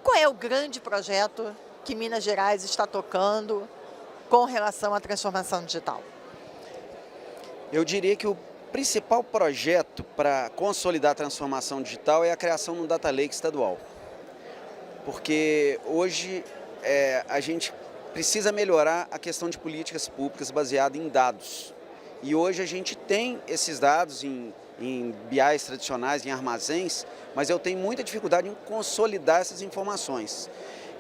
qual é o grande projeto que Minas Gerais está tocando com relação à transformação digital? Eu diria que o principal projeto para consolidar a transformação digital é a criação de um Data Lake estadual. Porque hoje a gente precisa melhorar a questão de políticas públicas baseada em dados. E hoje a gente tem esses dados em BIs tradicionais, em armazéns, mas eu tenho muita dificuldade em consolidar essas informações.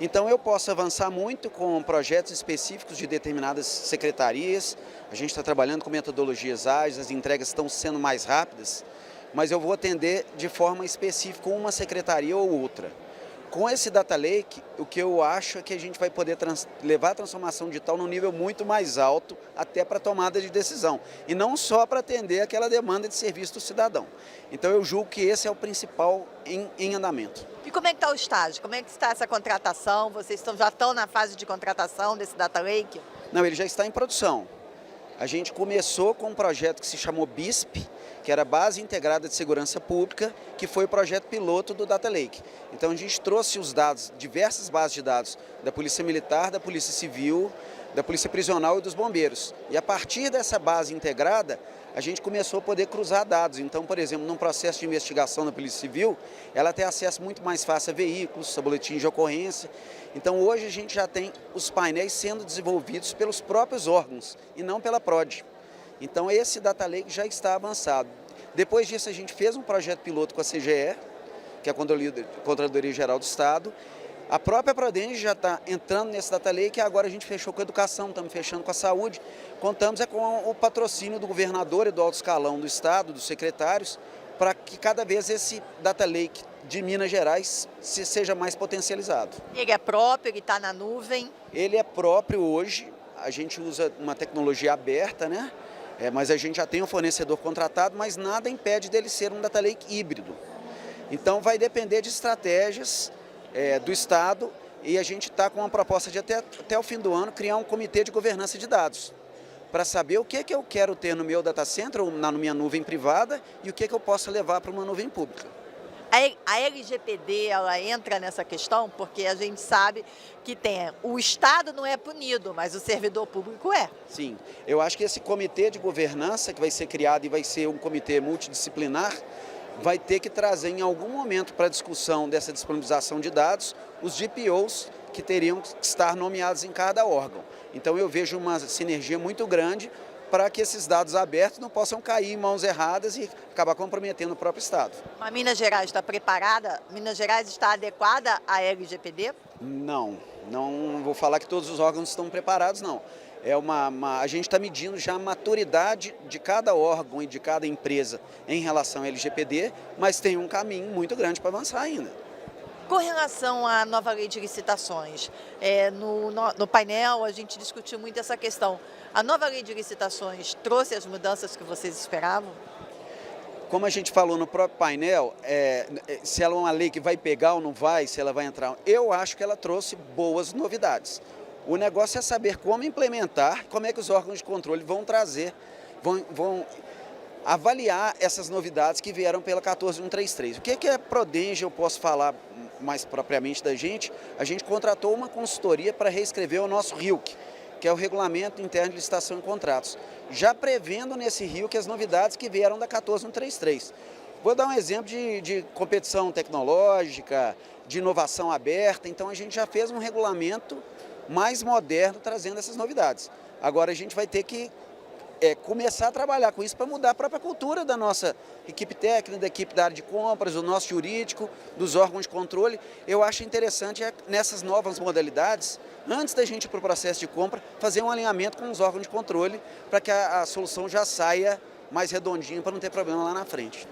Então eu posso avançar muito com projetos específicos de determinadas secretarias, a gente está trabalhando com metodologias ágeis, as entregas estão sendo mais rápidas, mas eu vou atender de forma específica uma secretaria ou outra. Com esse Data Lake, o que eu acho é que a gente vai poder levar a transformação digital num nível muito mais alto, até para tomada de decisão, e não só para atender aquela demanda de serviço do cidadão. Então eu julgo que esse é o principal em andamento. E como é que está o estágio? Como é que está essa contratação? Vocês já estão na fase de contratação desse Data Lake? Não, ele já está em produção. A gente começou com um projeto que se chamou BISP, que era a Base Integrada de Segurança Pública, que foi o projeto piloto do Data Lake. Então a gente trouxe os dados, diversas bases de dados da Polícia Militar, da Polícia Civil, da Polícia Prisional e dos Bombeiros. E a partir dessa base integrada, a gente começou a poder cruzar dados. Então, por exemplo, num processo de investigação da Polícia Civil, ela tem acesso muito mais fácil a veículos, a boletins de ocorrência. Então, hoje a gente já tem os painéis sendo desenvolvidos pelos próprios órgãos e não pela PRODE. Então, esse Data Lake já está avançado. Depois disso, a gente fez um projeto piloto com a CGE, que é a Controladoria Geral do Estado. A própria Prodenge já está entrando nesse Data Lake e agora a gente fechou com a educação, estamos fechando com a saúde. Contamos com o patrocínio do governador e do alto escalão do Estado, dos secretários, para que cada vez esse Data Lake de Minas Gerais seja mais potencializado. Ele é próprio, ele está na nuvem? Ele é próprio hoje, a gente usa uma tecnologia aberta, né? Mas a gente já tem um fornecedor contratado, mas nada impede dele ser um Data Lake híbrido. Então vai depender de estratégias do Estado, e a gente está com uma proposta de até o fim do ano criar um comitê de governança de dados, para saber o que eu quero ter no meu data center ou na minha nuvem privada e o que eu posso levar para uma nuvem pública. A LGPD, ela entra nessa questão porque a gente sabe que o Estado não é punido, mas o servidor público é. Sim, eu acho que esse comitê de governança que vai ser criado e vai ser um comitê multidisciplinar, vai ter que trazer em algum momento para a discussão dessa disponibilização de dados os DPOs que teriam que estar nomeados em cada órgão. Então eu vejo uma sinergia muito grande para que esses dados abertos não possam cair em mãos erradas e acabar comprometendo o próprio Estado. Mas Minas Gerais está preparada? Minas Gerais está adequada à LGPD? Não vou falar que todos os órgãos estão preparados, não. A gente está medindo já a maturidade de cada órgão e de cada empresa em relação à LGPD, mas tem um caminho muito grande para avançar ainda. Com relação à nova lei de licitações, no painel a gente discutiu muito essa questão. A nova lei de licitações trouxe as mudanças que vocês esperavam? Como a gente falou no próprio painel, se ela é uma lei que vai pegar ou não vai, se ela vai entrar, eu acho que ela trouxe boas novidades. O negócio é saber como implementar, como é que os órgãos de controle vão trazer, vão avaliar essas novidades que vieram pela 14133. O que é Prodenge, eu posso falar mais propriamente da gente? A gente contratou uma consultoria para reescrever o nosso RIUC, que é o Regulamento Interno de Licitação e Contratos, já prevendo nesse RIUC as novidades que vieram da 14133. Vou dar um exemplo de competição tecnológica, de inovação aberta, então a gente já fez um regulamento mais moderno trazendo essas novidades. Agora a gente vai ter que começar a trabalhar com isso para mudar a própria cultura da nossa equipe técnica, da equipe da área de compras, do nosso jurídico, dos órgãos de controle. Eu acho interessante nessas novas modalidades, antes da gente ir para o processo de compra, fazer um alinhamento com os órgãos de controle para que a solução já saia mais redondinha para não ter problema lá na frente.